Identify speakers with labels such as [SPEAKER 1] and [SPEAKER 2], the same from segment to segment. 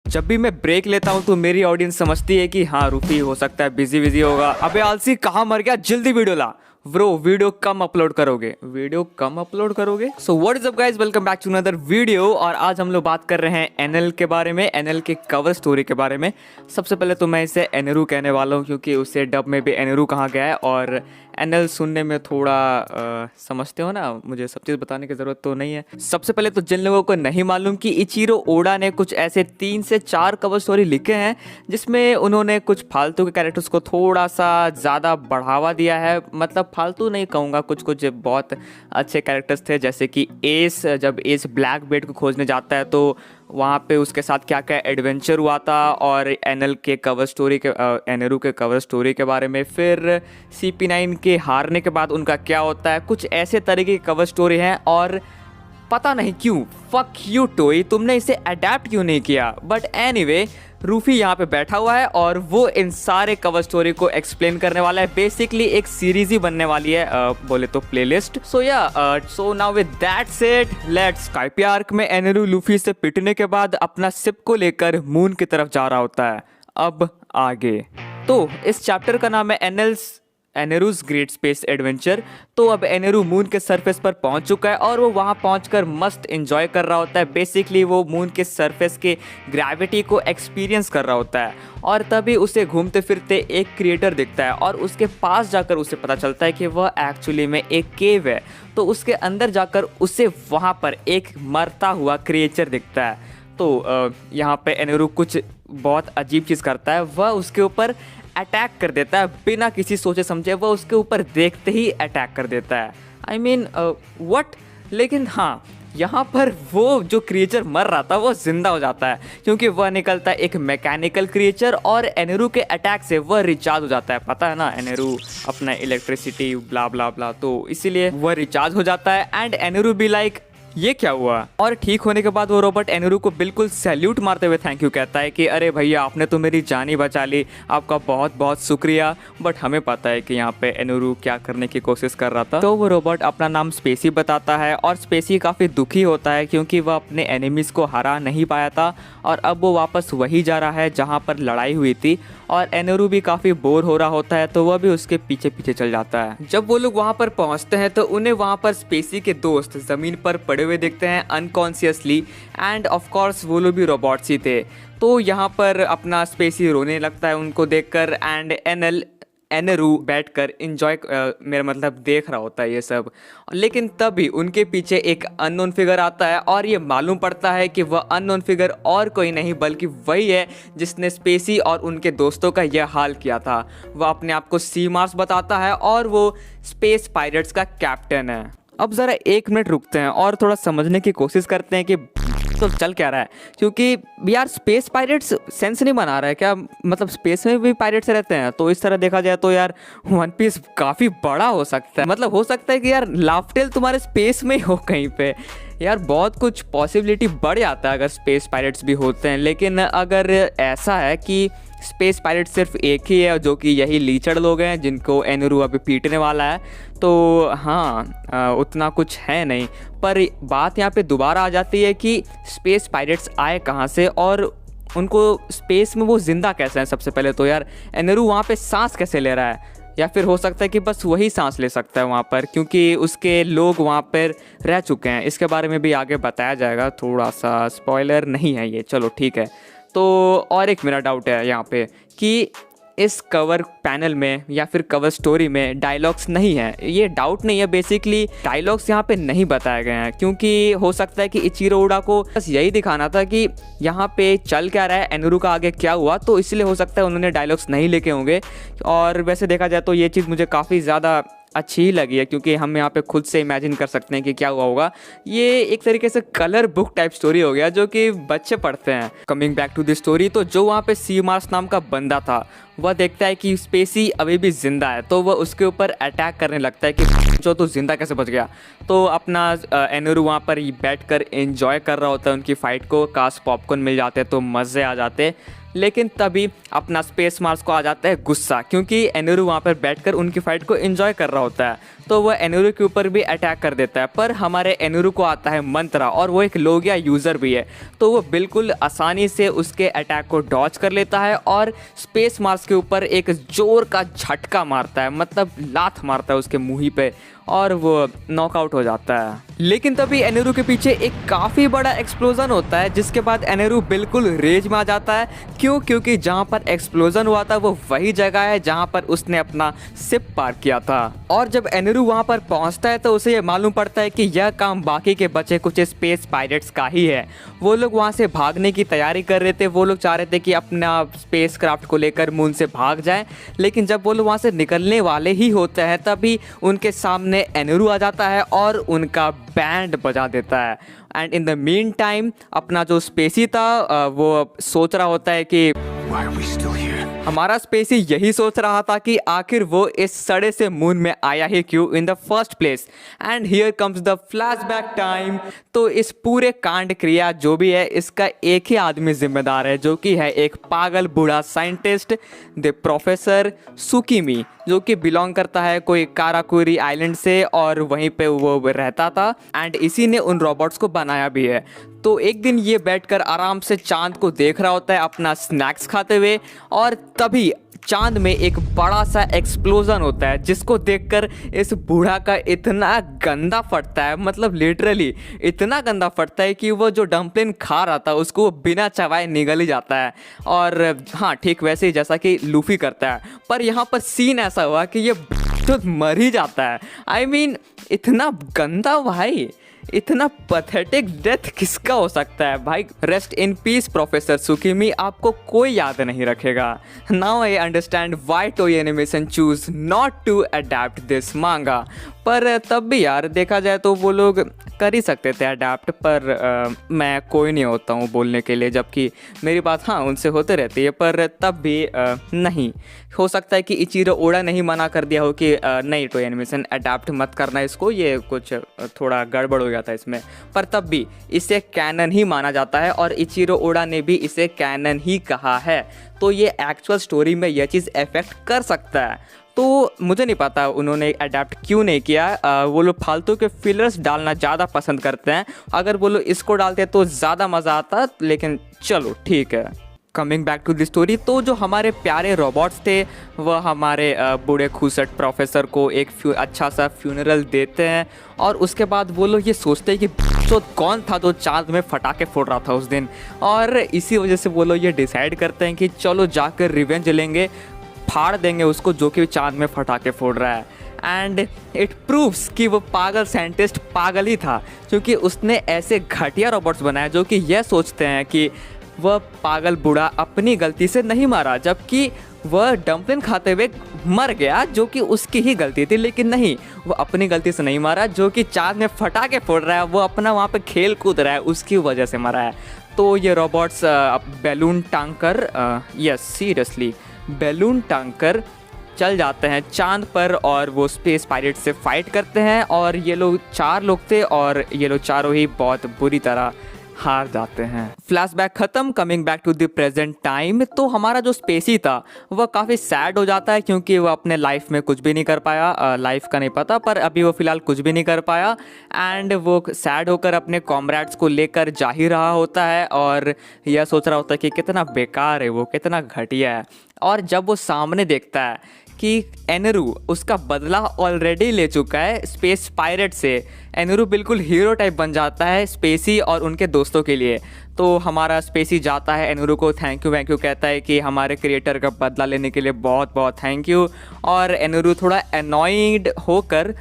[SPEAKER 1] जब भी मैं ब्रेक लेता हूँ तो मेरी ऑडियंस समझती है कि हाँ रूफी हो सकता है बिजी होगा। अबे आलसी कहाँ मर गया, जल्दी वीडियो ला। ब्रो वीडियो कम अपलोड करोगे। So what is up guys, welcome back to another video. और आज हम लोग बात कर रहे हैं एनएल के बारे में, एनएल के कवर स्टोरी के बारे में। सबसे पहले तो मैं इसे एनेरू कहने वाला हूँ क्योंकि उसे डब में भी एनेरू कहा गया है। और एनएल सुनने में थोड़ा समझते हो ना, मुझे सब चीज़ बताने की ज़रूरत तो नहीं है। सबसे पहले तो जिन लोगों को नहीं मालूम कि इचिरो ओडा ने कुछ ऐसे 3 से 4 कवर स्टोरी लिखे हैं जिसमें उन्होंने कुछ फालतू के कैरेक्टर्स को थोड़ा सा ज़्यादा बढ़ावा दिया है। मतलब फालतू नहीं कहूँगा, कुछ बहुत अच्छे कैरेक्टर्स थे। जैसे कि एस, जब एस ब्लैक बेल्ट को खोजने जाता है तो वहाँ पे उसके साथ क्या क्या एडवेंचर हुआ था, और एनएल के कवर स्टोरी के एनेरू के कवर स्टोरी के बारे में। फिर CP9 के हारने के बाद उनका क्या होता है, कुछ ऐसे तरीके की कवर स्टोरी हैं। और पता नहीं क्यों, फक यू टोई, तुमने इसे अडेप्ट क्यों नहीं किया। बट एनीवे, रूफी यहाँ पे बैठा हुआ है और वो इन सारे कवर स्टोरी को एक्सप्लेन करने वाला है। बेसिकली एक सीरीज ही बनने वाली है, बोले तो playlist. So now with that said, let's स्काइपी arc में एनेरू लूफी से पिटने के बाद अपना सिप को लेकर मून की तरफ जा रहा होता है। अब आगे तो इस चैप्टर का नाम है एनेरूज ग्रेट स्पेस एडवेंचर। तो अब एनेरू मून के सरफेस पर पहुंच चुका है और वो वहां पहुंचकर मस्त एंजॉय कर रहा होता है। बेसिकली वो मून के सरफेस के ग्रेविटी को एक्सपीरियंस कर रहा होता है। और तभी उसे घूमते फिरते एक क्रिएटर दिखता है और उसके पास जाकर उसे पता चलता है कि वह एक्चुअली में एक केव है। तो उसके अंदर जाकर उसे वहां पर एक मरता हुआ क्रिएचर दिखता है। तो यहाँ पे एनेरू कुछ बहुत अजीब चीज़ करता है, वह उसके ऊपर अटैक कर देता है बिना किसी सोचे समझे। वह उसके ऊपर देखते ही अटैक कर देता है। I mean what. लेकिन हाँ, यहाँ पर वो जो क्रिएचर मर रहा था वो जिंदा हो जाता है क्योंकि वह निकलता है एक मैकेनिकल क्रिएचर और एनेरू के अटैक से वह रिचार्ज हो जाता है। पता है ना, एनेरू अपना इलेक्ट्रिसिटी ब्ला ब्ला ब्ला, तो इसीलिए वह रिचार्ज हो जाता है। एंड एनेरू भी लाइक ये क्या हुआ। और ठीक होने के बाद वो रोबोट एनेरू को बिल्कुल सैल्यूट मारते हुए थैंक यू कहता है कि अरे भैया, आपने तो मेरी जान ही बचा ली, आपका बहुत बहुत शुक्रिया। बट हमें पता है कि यहाँ पे एनेरू क्या करने की कोशिश कर रहा था। तो वो रोबोट अपना नाम स्पेसी बताता है और स्पेसी काफ़ी दुखी होता है क्योंकि वह अपने एनिमीज़ को हरा नहीं पाया था और अब वो वापस वही जा रहा है जहाँ पर लड़ाई हुई थी। और एनेरू भी काफ़ी बोर हो रहा होता है तो वह भी उसके पीछे पीछे चल जाता है। जब वो लोग वहाँ पर पहुँचते हैं तो उन्हें वहाँ पर स्पेसी के दोस्त ज़मीन पर पड़े हुए दिखते हैं अनकॉन्शियसली। एंड ऑफ कोर्स वो लोग भी रोबोट्स ही थे। तो यहाँ पर अपना स्पेसी रोने लगता है उनको देखकर। एंड एनेरू बैठकर एंजॉय मेरा मतलब देख रहा होता है ये सब। लेकिन तभी उनके पीछे एक अननोन फिगर आता है और ये मालूम पड़ता है कि वह अननोन फिगर और कोई नहीं बल्कि वही है जिसने स्पेसी और उनके दोस्तों का यह हाल किया था। वह अपने आप को सी मार्स बताता है और वो स्पेस पायरेट्स का कैप्टन है। अब ज़रा 1 मिनट रुकते हैं और थोड़ा समझने की कोशिश करते हैं कि तो चल क्या रहा है। क्योंकि यार स्पेस पायरेट्स सेंस नहीं बना रहा है क्या, मतलब स्पेस में भी पायरेट्स रहते हैं। तो इस तरह देखा जाए तो यार वन पीस काफ़ी बड़ा हो सकता है। मतलब हो सकता है कि यार लाफ्टेल तुम्हारे स्पेस में ही हो कहीं पे। यार बहुत कुछ पॉसिबिलिटी बढ़ जाता है अगर स्पेस पायरेट्स भी होते हैं। लेकिन अगर ऐसा है कि स्पेस पायरेट सिर्फ एक ही है जो कि यही लीचड़ लोग हैं जिनको एनेरू अभी पीटने वाला है, तो हाँ उतना कुछ है नहीं। पर बात यहाँ पे दोबारा आ जाती है कि स्पेस पायरेट्स आए कहाँ से और उनको स्पेस में वो जिंदा कैसे हैं। सबसे पहले तो यार एनेरू वहाँ पे सांस कैसे ले रहा है, या फिर हो सकता है कि बस वही सांस ले सकता है वहाँ पर क्योंकि उसके लोग वहाँ पर रह चुके हैं। इसके बारे में भी आगे बताया जाएगा, थोड़ा सा स्पॉइलर नहीं है ये, चलो ठीक है। तो और एक मेरा डाउट है यहाँ पे कि इस कवर पैनल में या फिर कवर स्टोरी में डायलॉग्स नहीं है। ये डाउट नहीं है, बेसिकली डायलॉग्स यहाँ पे नहीं बताए गए हैं क्योंकि हो सकता है कि इचिरो ओडा को बस यही दिखाना था कि यहाँ पे चल क्या रहा है, एनेरू का आगे क्या हुआ, तो इसलिए हो सकता है उन्होंने डायलॉग्स नहीं लिखे होंगे। और वैसे देखा जाए तो ये चीज़ मुझे काफ़ी ज़्यादा अच्छी ही लगी है क्योंकि हम यहाँ पे खुद से इमेजिन कर सकते हैं कि क्या हुआ होगा। ये एक तरीके से कलर बुक टाइप स्टोरी हो गया जो कि बच्चे पढ़ते हैं। Coming back to the story, तो जो वहाँ पे सी मार्स नाम का बंदा था वह देखता है कि स्पेसी अभी भी जिंदा है तो वह उसके ऊपर अटैक करने लगता है कि जो तो जिंदा कैसे बच गया। तो अपना एनेरू वहाँ पर बैठकर एंजॉय कर रहा होता है उनकी फ़ाइट को। काश पॉपकॉर्न मिल जाते तो मज़े आ जाते। लेकिन तभी अपना स्पेस मार्स को आ जाता है गुस्सा क्योंकि एनेरू वहाँ पर बैठकर उनकी फ़ाइट को एंजॉय कर रहा होता है। तो वह एनुरु के ऊपर भी अटैक कर देता है। पर हमारे एनुरु को आता है मंत्रा और वो एक लोगिया यूज़र भी है, तो वो बिल्कुल आसानी से उसके अटैक को डॉज कर लेता है और स्पेस मार्स के ऊपर एक जोर का झटका मारता है, मतलब लात मारता है उसके मुंह पे, और वो नॉकआउट हो जाता है। लेकिन तभी एनेरू के पीछे एक काफ़ी बड़ा एक्सप्लोजन होता है, जिसके बाद एनेरू बिल्कुल रेज में आ जाता है। क्योंकि जहाँ पर एक्सप्लोजन हुआ था वो वही जगह है जहाँ पर उसने अपना शिप पार्क किया था। और जब एनेरू वहाँ पर पहुँचता है तो उसे ये मालूम पड़ता है कि यह काम बाकी के बचे कुछ स्पेस पायरेट्स का ही है। वो लोग वहाँ से भागने की तैयारी कर रहे थे, वो लोग चाह रहे थे कि अपना स्पेस क्राफ्ट को लेकर मून से भाग जाएं। लेकिन जब वो लोग वहाँ से निकलने वाले ही होते हैं तभी उनके सामने एनेरू आ जाता है और उनका बैंड बजा देता है। And in the mean time अपना जो स्पेसी था वो सोच रहा होता है कि हमारा स्पेसी यही सोच रहा था कि आखिर वो इस सड़े से मून में आया ही क्यों in the first place. And here comes the flashback time. तो इस पूरे कांड क्रिया जो भी है इसका एक ही आदमी जिम्मेदार है, जो कि है एक पागल बूढ़ा साइंटिस्ट द प्रोफेसर सुकीमी, जो कि बिलोंग करता है कोई काराकुरी आइलैंड से और वहीं पे वो रहता था। एंड इसी ने उन रोबोट्स को बनाया भी है। तो एक दिन ये बैठकर आराम से चांद को देख रहा होता है अपना स्नैक्स खाते हुए, और तभी चांद में एक बड़ा सा एक्सप्लोजन होता है, जिसको देखकर इस बूढ़ा का इतना गंदा फटता है, मतलब लिटरली इतना गंदा फटता है कि वो जो डम्पलिन खा रहा था उसको बिना चबाए निगल ही जाता है। और हाँ, ठीक वैसे ही जैसा कि लूफी करता है। पर यहाँ पर सीन ऐसा हुआ कि ये तो मर ही जाता है। I mean, इतना गंदा भाई, इतना पैथेटिक डेथ किसका हो सकता है भाई। Rest in peace professor Sukimi, आपको कोई याद नहीं रखेगा। Now I understand why Toei animation choose not to adapt this manga. पर तब भी यार देखा जाए तो वो लोग कर ही सकते थे अडेप्ट, पर मैं कोई नहीं होता हूँ बोलने के लिए, जबकि मेरी बात हाँ उनसे होते रहती है। पर तब भी नहीं हो सकता है कि इचिरो ओडा नहीं मना कर दिया हो कि नहीं टोई एनिमेशन अडेप्ट मत करना इसको, ये कुछ थोड़ा गड़बड़ हो गया था इसमें। पर तब भी इसे कैनन ही माना जाता है और इचिरो ओडा ने भी इसे कैनन ही कहा है। तो ये एक्चुअल स्टोरी में यह चीज़ इफेक्ट कर सकता है। तो मुझे नहीं पता उन्होंने अडेप्ट क्यों नहीं किया। वो लोग फालतू के फिलर्स डालना ज़्यादा पसंद करते हैं। अगर वो लोग इसको डालते तो ज़्यादा मज़ा आता, लेकिन चलो ठीक है। Coming back to the story, तो जो हमारे प्यारे रोबोट्स थे वह हमारे बूढ़े खूसट प्रोफेसर को एक अच्छा सा फ्यूनरल देते हैं। और उसके बाद वो लोग ये सोचते हैं कि तो कौन था जो चांद में फटाके फोड़ रहा था उस दिन। और इसी वजह से वो लोग ये डिसाइड करते हैं कि चलो जाकर रिवेंज लेंगे, फाड़ देंगे उसको जो कि चांद में फटाके फोड़ रहा है। एंड इट प्रूव्स कि वो पागल साइंटिस्ट पागल ही था, क्योंकि उसने ऐसे घटिया रोबोट्स बनाए जो कि यह सोचते हैं कि वह पागल बूढ़ा अपनी गलती से नहीं मारा, जबकि वह डम्पलिन खाते हुए मर गया जो कि उसकी ही गलती थी। लेकिन नहीं, वो अपनी गलती से नहीं मारा, जो कि चांद में फटाके फोड़ रहा है, वो अपना वहाँ पे खेल कूद रहा है, उसकी वजह से मरा है। तो ये रोबोट्स बैलून टांग कर यस सीरियसली बैलून टांग कर चल जाते हैं चांद पर और वो स्पेस पायरेट से फाइट करते हैं। और ये लोग 4 लोग थे और ये लोग चारों ही बहुत बुरी तरह हार जाते हैं। फ्लैशबैक खत्म, coming back to the present time. तो हमारा जो स्पेसी था वह काफ़ी सैड हो जाता है, क्योंकि वो अपने लाइफ में कुछ भी नहीं कर पाया। लाइफ का नहीं पता, पर अभी वो फ़िलहाल कुछ भी नहीं कर पाया। एंड वो सैड होकर अपने कॉमरेड्स को लेकर जा ही रहा होता है और यह सोच रहा होता है कि कितना बेकार है वो, कितना घटिया है। और जब वो सामने देखता है कि एनेरू उसका बदला ऑलरेडी ले चुका है स्पेस पायरेट से, एनेरू बिल्कुल हीरो टाइप बन जाता है स्पेसी और उनके दोस्तों के लिए। तो हमारा स्पेसी जाता है एनेरू को थैंक यू कहता है कि हमारे क्रिएटर का बदला लेने के लिए बहुत बहुत थैंक यू। और एनेरू थोड़ा एनॉयड होकर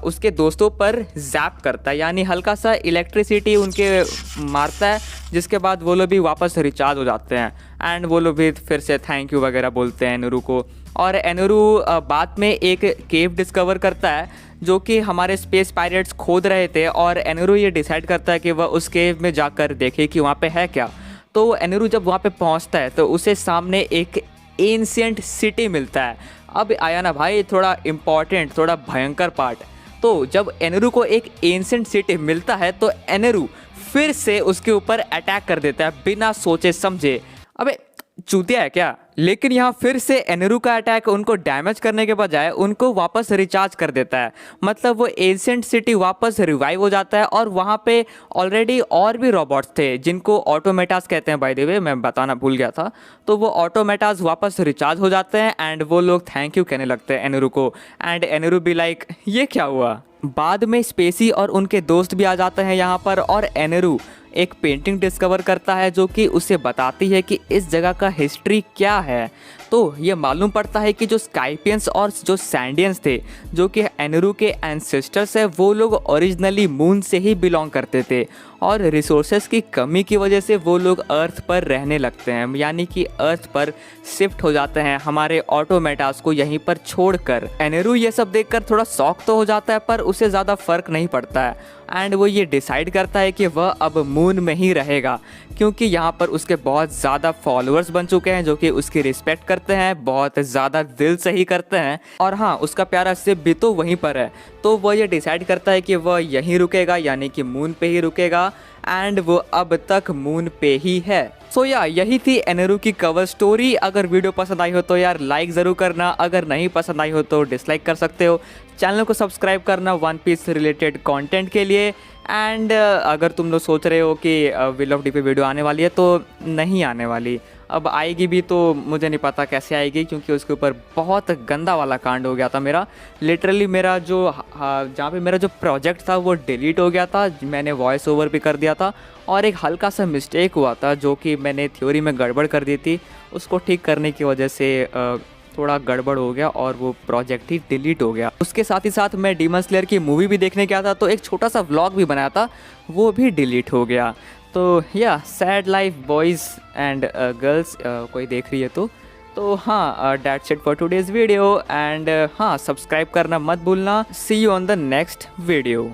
[SPEAKER 1] उसके दोस्तों पर जैप करता है, यानी हल्का सा इलेक्ट्रिसिटी उनके मारता है, जिसके बाद वो लोग भी वापस रिचार्ज हो जाते हैं। एंड वो लोग भी फिर से थैंक यू वगैरह बोलते हैं एनेरू को। और एनेरू बाद में एक केव डिस्कवर करता है जो कि हमारे स्पेस पायरेट्स खोद रहे थे। और एनेरू ये डिसाइड करता है कि वह उस केव में जाकर देखे कि वहाँ पे है क्या। तो एनेरू जब वहाँ पे पहुँचता है तो उसे सामने एक एंशिएंट सिटी मिलता है। अब आया ना भाई थोड़ा इम्पॉर्टेंट, थोड़ा भयंकर पार्ट। तो जब एनेरू को एक एंशिएंट सिटी मिलता है तो एनेरू फिर से उसके ऊपर अटैक कर देता है बिना सोचे समझे। अबे चूतिया है क्या, लेकिन यहाँ फिर से एनेरू का अटैक उनको डैमेज करने के बजाय उनको वापस रिचार्ज कर देता है। मतलब वो एंशिएंट सिटी वापस रिवाइव हो जाता है और वहाँ पे ऑलरेडी और भी रोबोट्स थे जिनको ऑटोमेटास कहते हैं, बाय द वे मैं बताना भूल गया था। तो वो ऑटोमेटास वापस रिचार्ज हो जाते हैं एंड वो लोग थैंक यू कहने लगते हैं एनेरू को। एंड एनेरू भी लाइक ये क्या हुआ। बाद में स्पेसी और उनके दोस्त भी आ जाते हैं यहाँ पर और एनेरू एक पेंटिंग डिस्कवर करता है जो कि उसे बताती है कि इस जगह का हिस्ट्री क्या है। तो ये मालूम पड़ता है कि जो स्काइपियंस और जो सैंडियंस थे जो कि एनेरू के एंसेस्टर्स है, वो लोग ओरिजिनली मून से ही बिलोंग करते थे और रिसोर्सेज की कमी की वजह से वो लोग अर्थ पर रहने लगते हैं, यानी कि अर्थ पर शिफ्ट हो जाते हैं हमारे ऑटोमेटास को यहीं पर छोड़कर। एनेरू ये सब देखकर थोड़ा शॉक तो हो जाता है पर उसे ज़्यादा फर्क नहीं पड़ता है एंड वो ये डिसाइड करता है कि वह अब मून में ही रहेगा क्योंकि यहाँ पर उसके बहुत ज़्यादा फॉलोअर्स बन चुके हैं जो कि उसकी रिस्पेक्ट करते हैं, बहुत ज़्यादा दिल से ही करते हैं। और हाँ, उसका प्यारा शिप भी तो वहीं पर है। तो वह ये डिसाइड करता है कि वह यहीं रुकेगा, यानी कि मून पे ही रुकेगा एंड वो अब तक मून पे ही है। सो या यही थी एनेरू की कवर स्टोरी। अगर वीडियो पसंद आई हो तो यार लाइक ज़रूर करना, अगर नहीं पसंद आई हो तो डिसलाइक कर सकते हो। चैनल को सब्सक्राइब करना वन पीस रिलेटेड कंटेंट के लिए। एंड अगर तुम लोग सोच रहे हो कि विल ऑफ डी पे वीडियो आने वाली है तो नहीं आने वाली, अब आएगी भी तो मुझे नहीं पता कैसे आएगी क्योंकि उसके ऊपर बहुत गंदा वाला कांड हो गया था मेरा। लिटरली मेरा जो जहाँ पे मेरा जो प्रोजेक्ट था वो डिलीट हो गया था, मैंने वॉइस ओवर भी कर दिया था और एक हल्का सा मिस्टेक हुआ था जो कि मैंने थ्योरी में गड़बड़ कर दी थी, उसको ठीक करने की वजह से थोड़ा गड़बड़ हो गया और वो प्रोजेक्ट ही डिलीट हो गया। उसके साथ ही साथ मैं डीमन स्लेयर की मूवी भी देखने गया था तो एक छोटा सा व्लॉग भी बनाया था, वो भी डिलीट हो गया। तो या sad life boys and girls, कोई देख रही है तो हाँ, that's it for today's video and हाँ, सब्सक्राइब करना मत भूलना। See you on the next video.